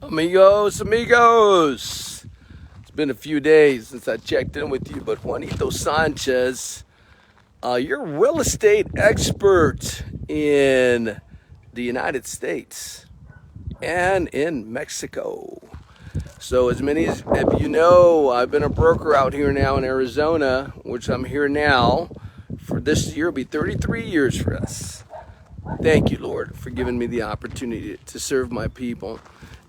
Amigos, it's been a few days since I checked in with you, but Juanito Sanchez, you're a real estate expert in the United States and in Mexico. So as many as you know, I've been a broker out here now in Arizona, which I'm here now for this year. It'll be 33 years for us. Thank you, Lord, for giving me the opportunity to serve my people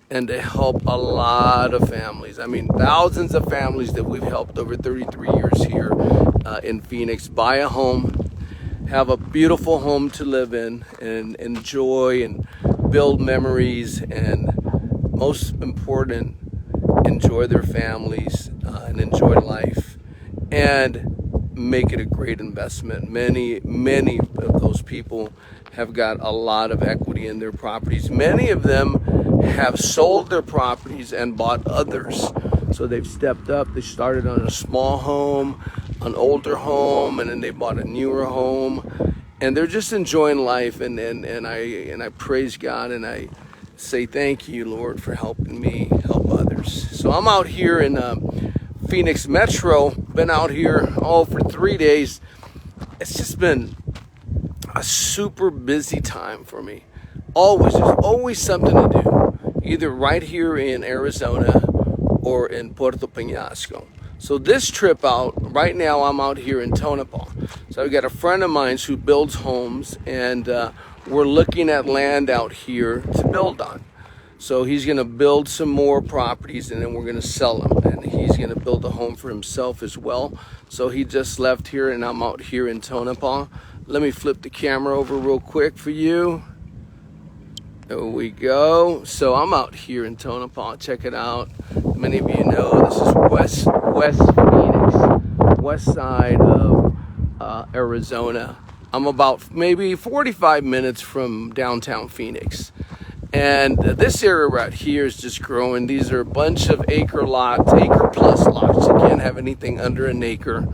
and to help a lot of families. I mean, thousands of families that we've helped over 33 years here in Phoenix buy a home, have a beautiful home to live in, and enjoy and build memories, and most important, enjoy their families and enjoy life and make it a great investment. Many of those people have got a lot of equity in their properties. Many of them have sold their properties and bought others. So they've stepped up. They started on a small home, an older home, and then they bought a newer home. And they're just enjoying life. And I praise God, and I say thank you, Lord, for helping me help others. So I'm out here in Phoenix Metro. Been out here for 3 days. It's just been a super busy time for me. There's always something to do, either right here in Arizona or in Puerto Peñasco. So this trip out, right now I'm out here in Tonopah. So I've got a friend of mine who builds homes, and we're looking at land out here to build on. So he's gonna build some more properties, and then we're gonna sell them. And he's gonna build a home for himself as well. So he just left here, and I'm out here in Tonopah. Let me flip the camera over real quick for you. There we go. So I'm out here in Tonopah. Check it out. Many of you know this is West Phoenix, west side of Arizona. I'm about maybe 45 minutes from downtown Phoenix. And this area right here is just growing. These are a bunch of acre plus lots. You can't have anything under an acre.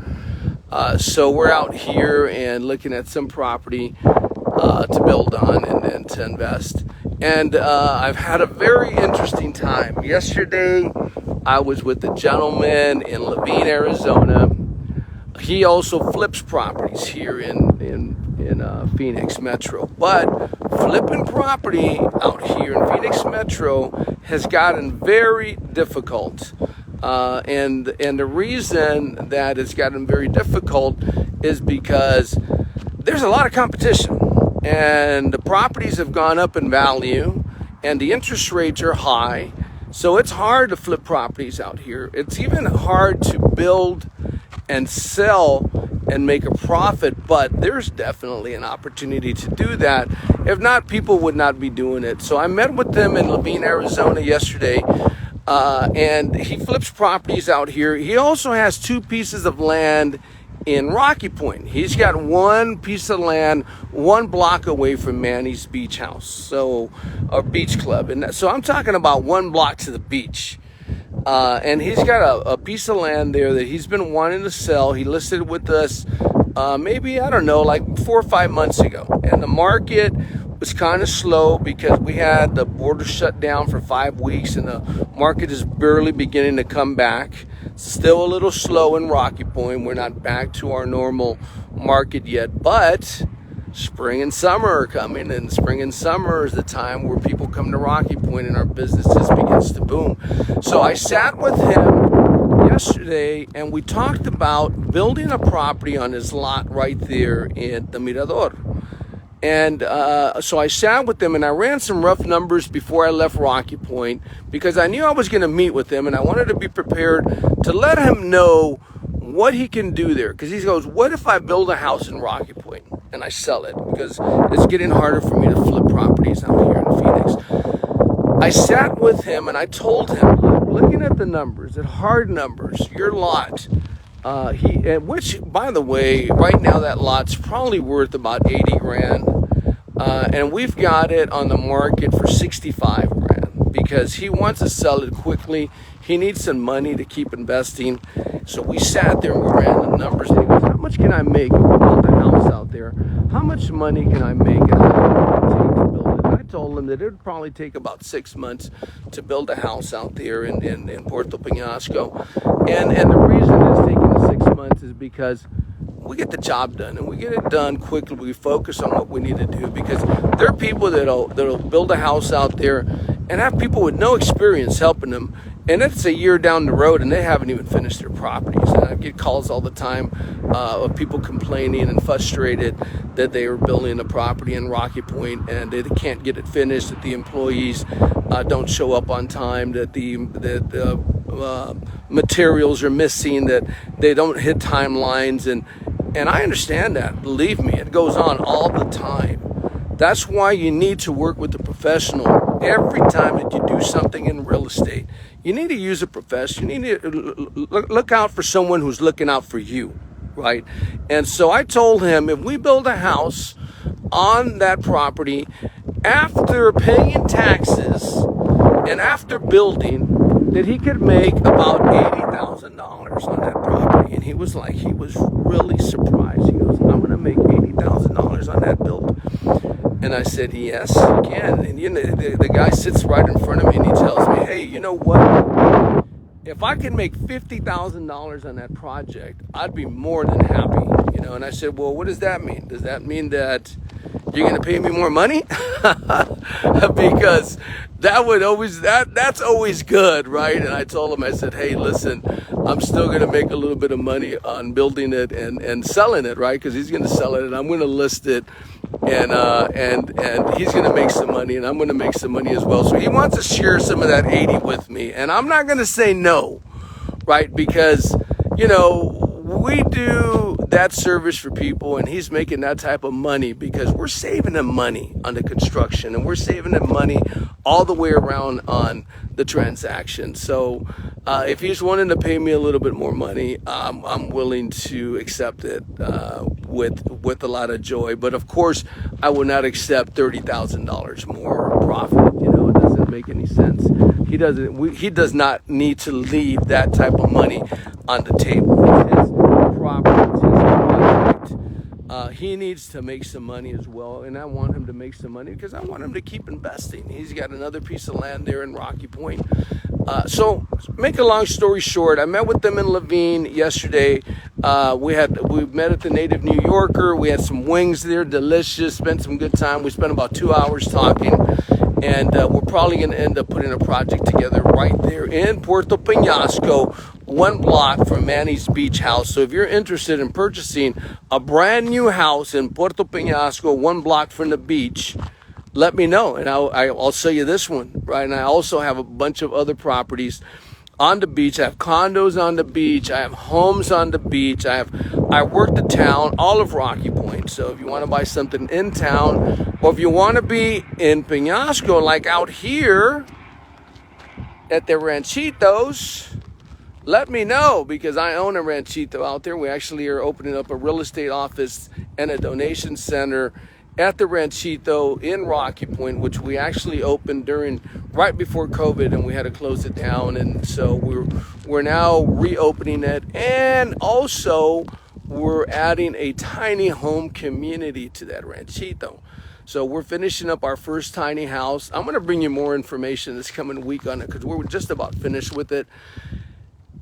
So we're out here and looking at some property to build on and to invest. And I've had a very interesting time. Yesterday, I was with a gentleman in Laveen, Arizona. He also flips properties here in Phoenix Metro. But flipping property out here in Phoenix Metro has gotten very difficult. And the reason that it's gotten very difficult is because there's a lot of competition, and the properties have gone up in value, and the interest rates are high. So it's hard to flip properties out here. It's even hard to build and sell and make a profit, but there's definitely an opportunity to do that. If not, people would not be doing it. So I met with them in Laveen, Arizona yesterday. And he flips properties out here. He also has 2 pieces of land in Rocky Point. He's got 1 piece of land 1 block away from Manny's Beach House, or beach club. And so I'm talking about 1 block to the beach. And he's got a piece of land there that he's been wanting to sell. He listed with us maybe, I don't know, like 4 or 5 months ago. And the market was kind of slow because we had the border shut down for 5 weeks, and the market is barely beginning to come back. It's still a little slow in Rocky Point. We're not back to our normal market yet, but spring and summer are coming, and spring and summer is the time where people come to Rocky Point and our business just begins to boom. So I sat with him yesterday, and we talked about building a property on his lot right there in the Mirador. And so I sat with them, and I ran some rough numbers before I left Rocky Point, because I knew I was going to meet with him, and I wanted to be prepared to let him know what he can do there. Because he goes, what if I build a house in Rocky Point and I sell it? Because it's getting harder for me to flip properties out here in Phoenix. I sat with him, and I told him, looking at the numbers, at hard numbers, your lot, which, by the way, right now that lot's probably worth about 80 grand. And we've got it on the market for 65 grand because he wants to sell it quickly. He needs some money to keep investing. So we sat there and we ran the numbers. And he goes, how much can I make if we build a house out there? How much money can I make, and how long would it take to build it? And I told him that it would probably take about 6 months to build a house out there in Puerto Penasco. And the reason it's taking the 6 months is because we get the job done, and we get it done quickly. We focus on what we need to do, because there are people that'll build a house out there and have people with no experience helping them, and it's a year down the road and they haven't even finished their properties. And I get calls all the time of people complaining and frustrated that they are building a property in Rocky Point and they can't get it finished, that the employees don't show up on time, that the materials are missing, that they don't hit timelines. And I understand that. Believe me, it goes on all the time. That's why you need to work with a professional every time that you do something in real estate. You need to use a professional. You need to look out for someone who's looking out for you, right? And so I told him, if we build a house on that property, after paying taxes and after building, that he could make about $80,000 on that property. And he was really surprised. He goes, I'm going to make $80,000 on that build. And I said, yes, you can. And the guy sits right in front of me and he tells me, hey, you know what? If I can make $50,000 on that project, I'd be more than happy. And I said, well, what does that mean? Does that mean that you're going to pay me more money? Because that's always good, right? And I told him, I said, hey, listen, I'm still going to make a little bit of money on building it and selling it, right? Because he's going to sell it and I'm going to list it, and he's going to make some money and I'm going to make some money as well. So he wants to share some of that 80 with me, and I'm not going to say no, right? Because, we do that service for people, and he's making that type of money because we're saving him money on the construction, and we're saving him money all the way around on the transaction. So if he's wanting to pay me a little bit more money, I'm willing to accept it with a lot of joy. But of course, I will not accept $30,000 more profit. It doesn't make any sense. He does not need to leave that type of money on the table. It's his property, it's his project. He needs to make some money as well, and I want him to make some money because I want him to keep investing. He's got another piece of land there in Rocky Point. So make a long story short, I met with them in Levine yesterday. We met at the Native New Yorker. We had some wings there, delicious, spent some good time. We spent about 2 hours talking. And we're probably going to end up putting a project together right there in Puerto Penasco, 1 block from Manny's Beach House. So if you're interested in purchasing a brand new house in Puerto Penasco, 1 block from the beach, let me know. And I'll sell you this one, right? And I also have a bunch of other properties on the beach. I have condos on the beach. I have homes on the beach. I work the town, all of Rocky Point. So if you want to buy something in town, or if you want to be in Penasco, like out here at the Ranchitos, let me know, because I own a ranchito out there. We actually are opening up a real estate office and a donation center at the Ranchito in Rocky Point, which we actually opened right before COVID, and we had to close it down. And so we're now reopening it, and also we're adding a tiny home community to that Ranchito. So we're finishing up our first tiny house. I'm going to bring you more information this coming week on it, because we're just about finished with it.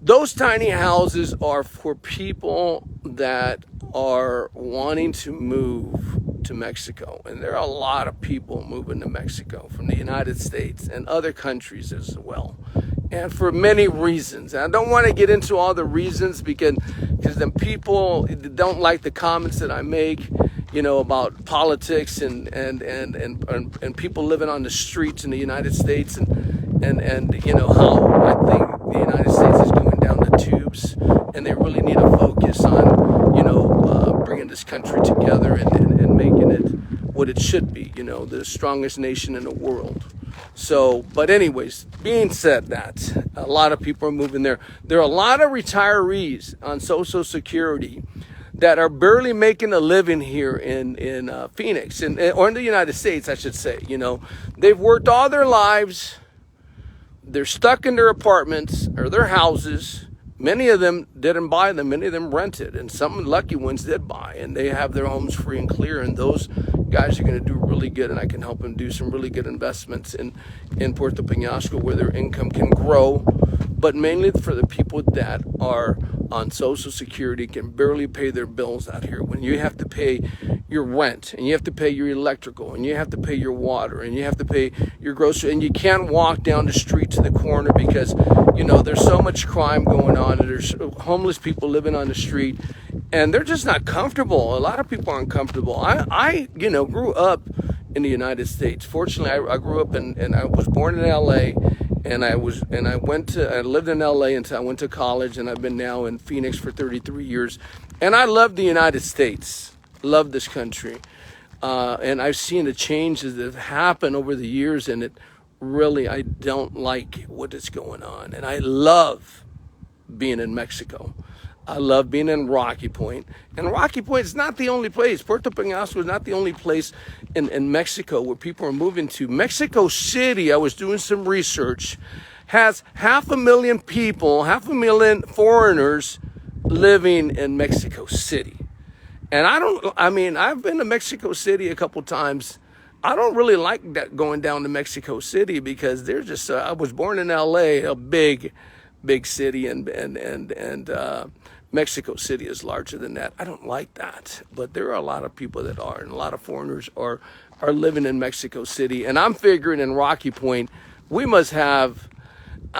Those tiny houses are for people that are wanting to move to Mexico. And there are a lot of people moving to Mexico from the United States and other countries as well. And for many reasons. And I don't want to get into all the reasons because then people don't like the comments that I make, about politics and people living on the streets in the United States and how I think the United States is going down the tubes, and they really need to focus on bringing this country together and making it what it should be, the strongest nation in the world. So, but anyways, being said that, a lot of people are moving there. There are a lot of retirees on Social Security that are barely making a living here in Phoenix, or in the United States, I should say. They've worked all their lives. They're stuck in their apartments or their houses. Many of them didn't buy them. Many of them rented, and some lucky ones did buy, and they have their homes free and clear. And those guys are going to do really good, and I can help them do some really good investments in Puerto Peñasco where their income can grow, but mainly for the people that are on Social Security, can barely pay their bills out here. When you have to pay your rent, and you have to pay your electrical, and you have to pay your water, and you have to pay your grocery, and you can't walk down the street to the corner because, you know, there's so much crime going on, and there's homeless people living on the street, and they're just not comfortable. A lot of people aren't comfortable. I you know, grew up in the United States. Fortunately, I grew up and I was born in LA, and I lived in LA until I went to college, and I've been now in Phoenix for 33 years. And I love the United States. Love this country. And I've seen the changes that have happened over the years, and it really, I don't like what is going on. And I love being in Mexico. I love being in Rocky Point. And Rocky Point is not the only place. Puerto Peñasco is not the only place in Mexico where people are moving to. Mexico City, I was doing some research, has 500,000 people, 500,000 foreigners living in Mexico City. And I've been to Mexico City a couple times. I don't really like that, going down to Mexico City, because they're just, I was born in LA, a big city, and Mexico City is larger than that. I don't like that, but there are a lot of people that are, and a lot of foreigners are living in Mexico City. And I'm figuring in Rocky Point, we must have,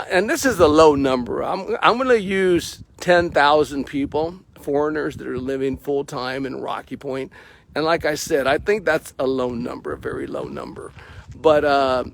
and this is a low number, I'm going to use 10,000 people, foreigners that are living full-time in Rocky Point. And like I said, I think that's a low number, a very low number. But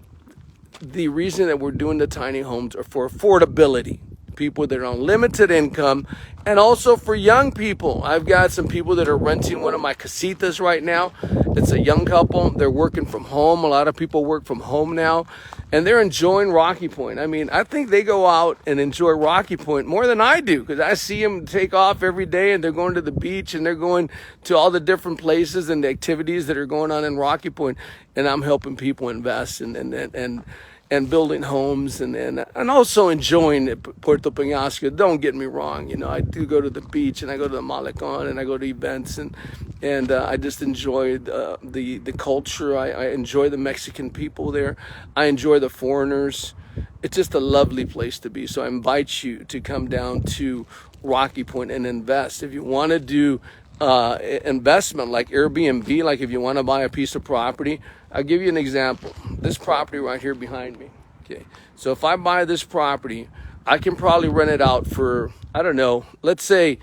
the reason that we're doing the tiny homes are for affordability. People that are on limited income, and also for young people. I've got some people that are renting one of my casitas right now. It's a young couple. They're working from home. A lot of people work from home now, and they're enjoying Rocky Point. I mean, I think they go out and enjoy Rocky Point more than I do, because I see them take off every day, and they're going to the beach, and they're going to all the different places and the activities that are going on in Rocky Point. And I'm helping people invest and building homes and also enjoying Puerto Peñasco. Don't get me wrong, you know, I do go to the beach, and I go to the Malecon, and I go to events, and I just enjoy the culture. I enjoy the Mexican people there. I enjoy the foreigners. It's just a lovely place to be. So I invite you to come down to Rocky Point and invest. If you want to do investment like Airbnb, like if you want to buy a piece of property, I'll give you an example. This property right here behind me. Okay. So if I buy this property, I can probably rent it out for, I don't know, let's say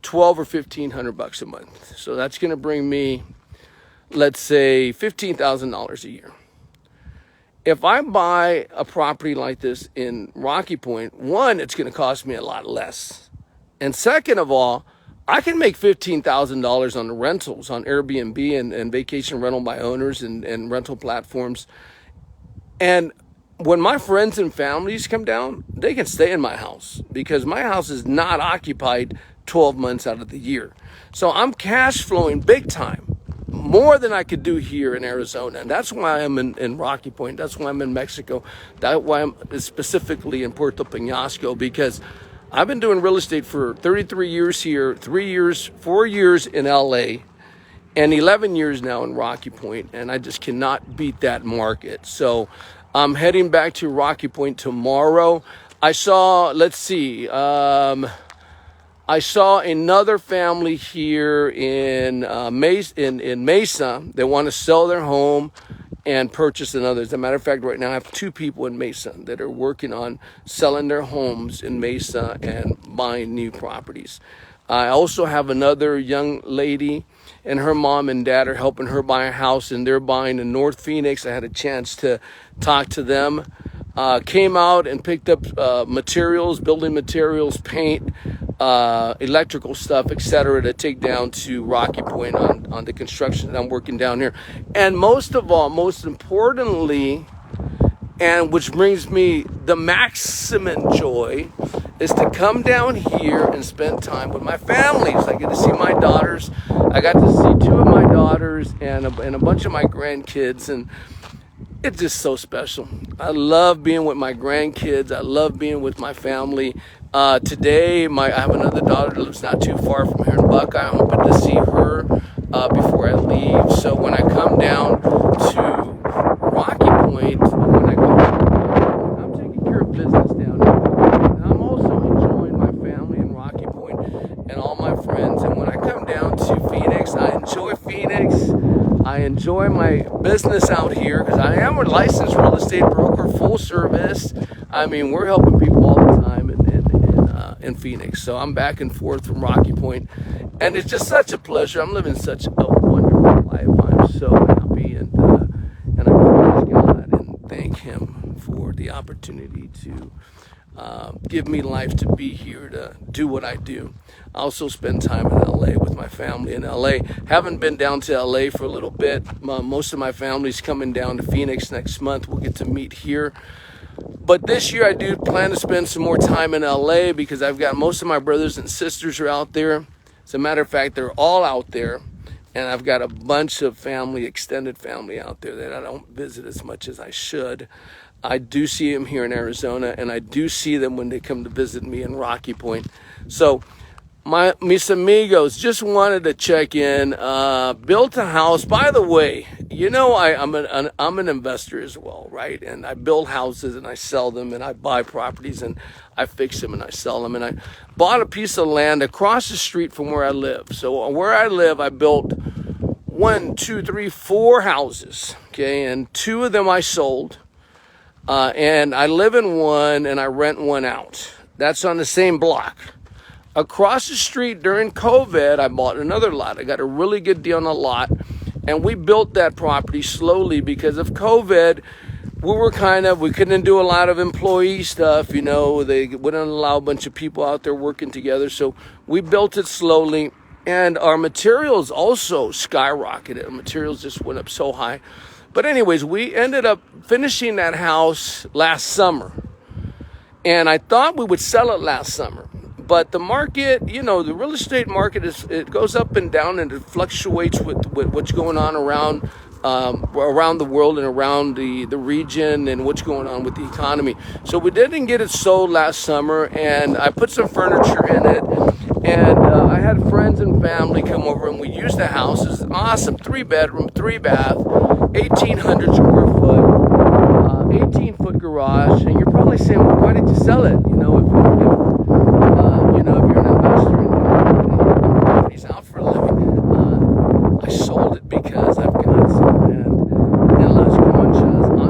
$1,200 or $1,500 a month. So that's going to bring me, let's say, $15,000 a year. If I buy a property like this in Rocky Point, one, it's going to cost me a lot less. And second of all, I can make $15,000 on the rentals, on Airbnb and vacation rental by owners and rental platforms. And when my friends and families come down, they can stay in my house, because my house is not occupied 12 months out of the year. So I'm cash flowing big time, more than I could do here in Arizona. And that's why I'm in Rocky Point. That's why I'm in Mexico. That's why I'm specifically in Puerto Peñasco, because I've been doing real estate for 33 years here, 4 years in LA, and 11 years now in Rocky Point, and I just cannot beat that market. So I'm heading back to Rocky Point tomorrow. I saw, I saw another family here in Mesa. They want to sell their home and purchase another. As a matter of fact, right now I have 2 people in Mesa that are working on selling their homes in Mesa and buying new properties. I also have another young lady, and her mom and dad are helping her buy a house, and they're buying in North Phoenix. I had a chance to talk to them. Came out and picked up materials, building materials, paint, electrical stuff, etc., to take down to Rocky Point on the construction that I'm working down here. And most of all, most importantly, and which brings me the maximum joy, is to come down here and spend time with my families. I get to see my daughters. I got to see 2 of my daughters and a bunch of my grandkids, and it's just so special. I love being with my grandkids. I love being with my family. Today, I have another daughter that lives not too far from here in luck. I'm hoping to see her before I leave. So when I come down to Rocky Point, when I go, I'm taking care of business down here. And I'm also enjoying my family in Rocky Point and all my friends. And when I come down to Phoenix, I enjoy Phoenix. I enjoy my business out here because I am a licensed real estate broker, full service. I mean, we're helping people all the time in Phoenix. So I'm back and forth from Rocky Point, and it's just such a pleasure. I'm living such a wonderful life. I'm so happy, and I praise God and thank Him for the opportunity to give me life to be here to do what I do. I also spend time in LA with my family in LA. Haven't been down to LA for a little bit. Most of my family's coming down to Phoenix next month. We'll get to meet here. But this year I do plan to spend some more time in LA because I've got most of my brothers and sisters are out there. As a matter of fact, they're all out there. And I've got a bunch of family, extended family out there that I don't visit as much as I should. I do see them here in Arizona, and I do see them when they come to visit me in Rocky Point. So, mis amigos, just wanted to check in. Built a house. By the way, you know I'm an investor as well, right? And I build houses and I sell them, and I buy properties and I fix them and I sell them. And I bought a piece of land across the street from where I live. So where I live, I built 4 houses. Okay, and 2 of them I sold. And I live in one and I rent one out. That's on the same block. Across the street during COVID, I bought another lot. I got a really good deal on a lot. And we built that property slowly because of COVID. We couldn't do a lot of employee stuff. You know, they wouldn't allow a bunch of people out there working together. So we built it slowly. And our materials also skyrocketed. Our materials just went up so high. But anyways, we ended up finishing that house last summer. And I thought we would sell it last summer. But the market, you know, the real estate market, it goes up and down, and it fluctuates with what's going on around the world and around the region and what's going on with the economy. So we didn't get it sold last summer, and I put some furniture in it. And I had friends and family come over, and we used the house. It's an awesome 3-bedroom, 3-bath, 1,800 square foot, 18-foot garage. And you're probably saying, well, why did you sell it? You know, if you're an investor and you're properties out for a living. I sold it because I've got some land in Las Conchas on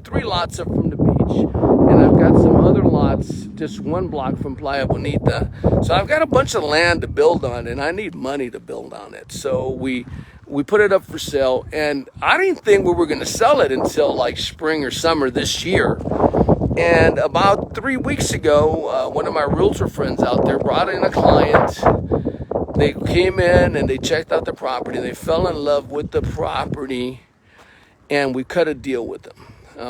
3 lots up from the beach, and I've got some other lots just 1 block from Playa Bonita. So I've got a bunch of land to build on, and I need money to build on it. So we put it up for sale, and I didn't think we were going to sell it until like spring or summer this year. And about 3 weeks ago, one of my realtor friends out there brought in a client. They came in and they checked out the property. They fell in love with the property, and we cut a deal with them.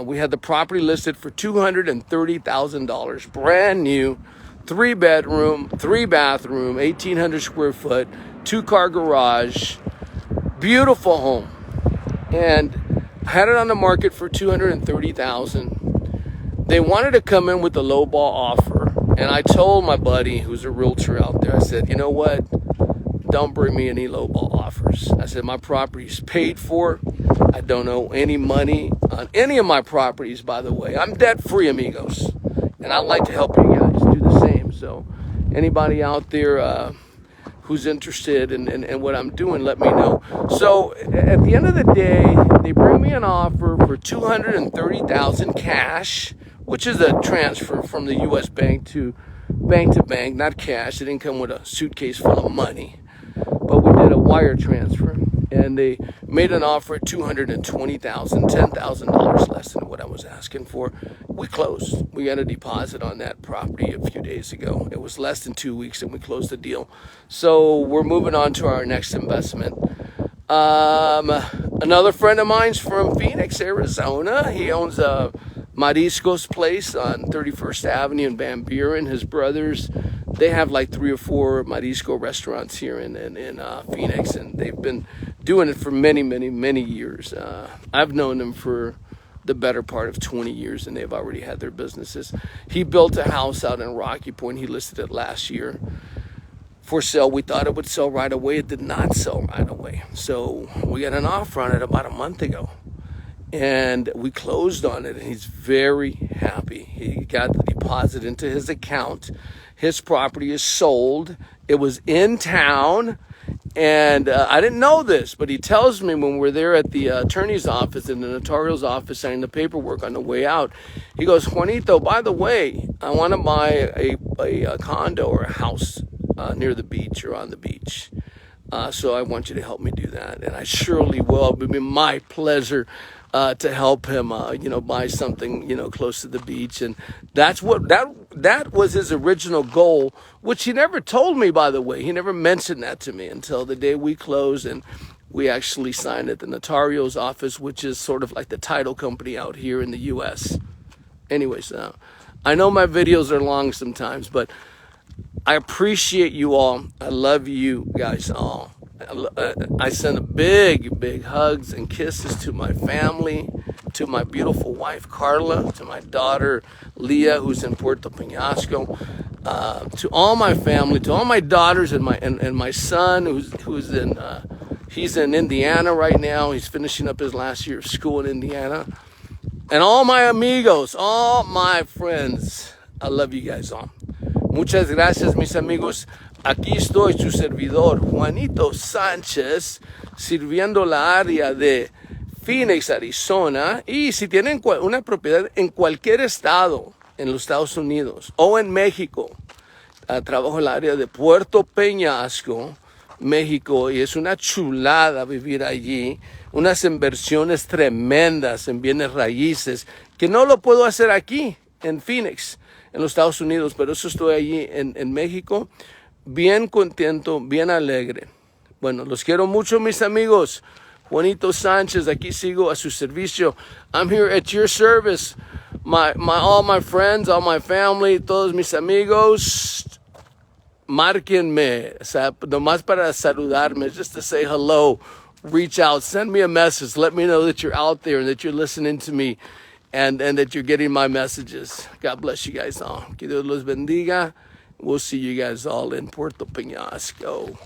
We had the property listed for $230,000, brand new, 3-bedroom, 3-bathroom, 1,800 square foot, 2-car garage, beautiful home. And I had it on the market for $230,000. They wanted to come in with a lowball offer, and I told my buddy who's a realtor out there, I said, you know what? Don't bring me any lowball offers. I said, my property's paid for. I don't owe any money on any of my properties, by the way. I'm debt-free, amigos, and I'd like to help you guys do the same. So anybody out there who's interested in what I'm doing, let me know. So at the end of the day, they bring me an offer for $230,000 cash, which is a transfer from the U.S. bank to bank, not cash. It didn't come with a suitcase full of money, but we did a wire transfer, and they made an offer at $220,000, $10,000 less than what I was asking for. We closed. We got a deposit on that property a few days ago. It was less than 2 weeks, and we closed the deal. So we're moving on to our next investment. Another friend of mine's from Phoenix, Arizona. He owns a Mariscos place on 31st Avenue in Van Buren. His brothers, they have like 3 or 4 Marisco restaurants here in Phoenix, and they've been doing it for many, many, many years. I've known them for the better part of 20 years, and they've already had their businesses. He built a house out in Rocky Point. He listed it last year for sale. We thought it would sell right away. It did not sell right away. So we got an offer on it about a month ago. And we closed on it, and he's very happy. He got the deposit into his account. His property is sold. It was in town, and I didn't know this, but he tells me when we're there at the attorney's office, in the notarial's office, signing the paperwork on the way out, he goes, Juanito, by the way, I want to buy a condo or a house near the beach or on the beach. So I want you to help me do that. And I surely will. It will be my pleasure to help him, buy something, close to the beach. And that's what that was his original goal, which he never told me, by the way. He never mentioned that to me until the day we closed and we actually signed at the notarial's office, which is sort of like the title company out here in the U.S. Anyways, I know my videos are long sometimes, but I appreciate you all. I love you guys all. I send big hugs and kisses to my family, to my beautiful wife, Carla, to my daughter, Leah, who's in Puerto Peñasco, to all my family, to all my daughters and my son, who's in, he's in Indiana right now. He's finishing up his last year of school in Indiana. And all my amigos, all my friends. I love you guys all. Muchas gracias, mis amigos. Aquí estoy, su servidor, Juanito Sánchez, sirviendo la área de Phoenix, Arizona. Y si tienen una propiedad en cualquier estado en los Estados Unidos o en México, trabajo en el área de Puerto Peñasco, México, y es una chulada vivir allí. Unas inversiones tremendas en bienes raíces que no lo puedo hacer aquí en Phoenix, en los Estados Unidos, pero eso estoy allí en México, bien contento, bien alegre. Bueno, los quiero mucho, mis amigos. Juanito Sánchez, aquí sigo a su servicio. I'm here at your service. All my friends, all my family, todos mis amigos, márquenme, o sea, nomás para saludarme, just to say hello, reach out, send me a message, let me know that you're out there and that you're listening to me. And that you're getting my messages. God bless you guys all. Que Dios los bendiga. We'll see you guys all in Puerto Peñasco.